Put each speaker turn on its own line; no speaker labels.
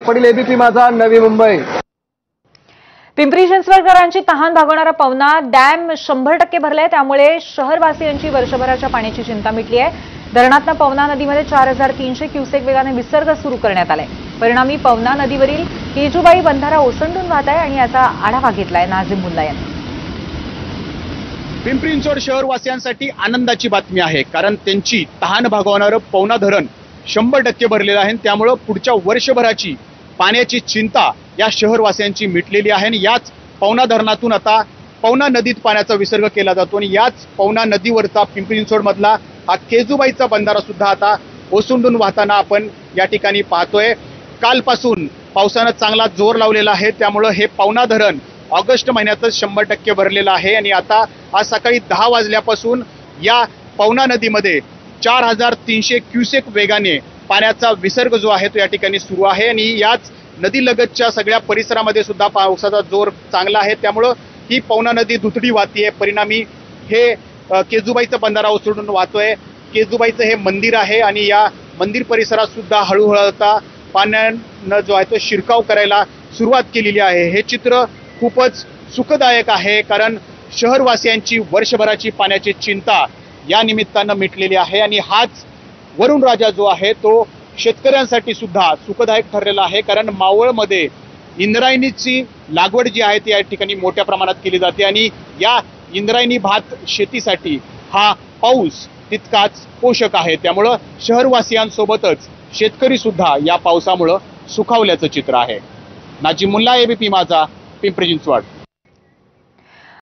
Patil, ABP माझा, नवी मुंबई।
पिंपरी चिंचवडकरांची तहान भागवणारा Pavana dam 100% भरलाय, त्यामुळे शहरवासियांची वर्षभराच्या पाण्याची चिंता मिटली आहे। धरणातून पवना नदीमध्ये 4300 क्युसेक वेगाने विसर्ग सुरू करण्यात आलाय। परिणामी पवना नदीवरील केजुबाई बंधारा ओसंडून वाहत आहे आणि याचा आढावा घेतलाय नाझीम मुल्ला यांनी।
पिंपरी चिंचवड शहरवासियांसाठी आनंदाची बातमी आहे, कारण त्यांची तहान भागवणारं पवना धरण 100% भरलेलं आहे। त्यामुळे पुढच्या वर्षभराची पाण्याची चिंता या शहरवासियांची मिटलेली आहे आणि याच पवना धरणातून आता पवना नदीत पाण्याचा विसर्ग केला जातो आणि याच पवना नदीवरचा पिंपरी चिंचवड मधला हा केजुबाईचा बंधारा सुद्धा आता ओसंडून वाहताना आपण या ठिकाणी पाहतोय। कालपासून पावसानं चांगला जोर लावलेला आहे, त्यामुळे हे पवना धरण ऑगस्ट महिन्यातच 100% भरलेलं आहे आणि आता आज सकाळी 10 वाजल्यापासून या पवना नदीमध्ये 4300 क्युसेक वेगाने पाण्याचा विसर्ग जो आहे तो या ठिकाणी सुरू आहे आणि याच नदीलगतच्या सगळ्या परिसरामध्ये सुद्धा पावसाचा जोर चांगला आहे। त्यामुळं ही पवना नदी दुथडी वाहतीये। परिणामी हे केजुबाईचा बंधारा ओसंडून वाहतोय। केजुबाईचं हे मंदिर आहे आणि या मंदिर परिसरात सुद्धा हळूहळू आता पाण्यानं जो आहे तो शिरकाव करायला सुरुवात केलेली आहे। हे चित्र खूपच सुखदायक आहे, कारण शहरवासियांची वर्षभराची पाण्याची चिंता या निमित्तानं मिटलेली आहे आणि हाच वरुण राजा जो आहे तो शेतकऱ्यांसाठी सुद्धा सुखदायक ठरलेला आहे, कारण मावळमध्ये इंद्रायणीची लागवड जी आहे ती या ठिकाणी मोठ्या प्रमाणात केली जाते आणि या इंद्रायणी भात शेतीसाठी हा पाऊस तितकाच पोषक आहे। त्यामुळं शहरवासियांसोबतच शेतकरी सुद्धा या पावसामुळं सुखावल्याचं चित्र आहे। नाझीम मुल्ला, एबीपी माझा, पिंपरी चिंचवड।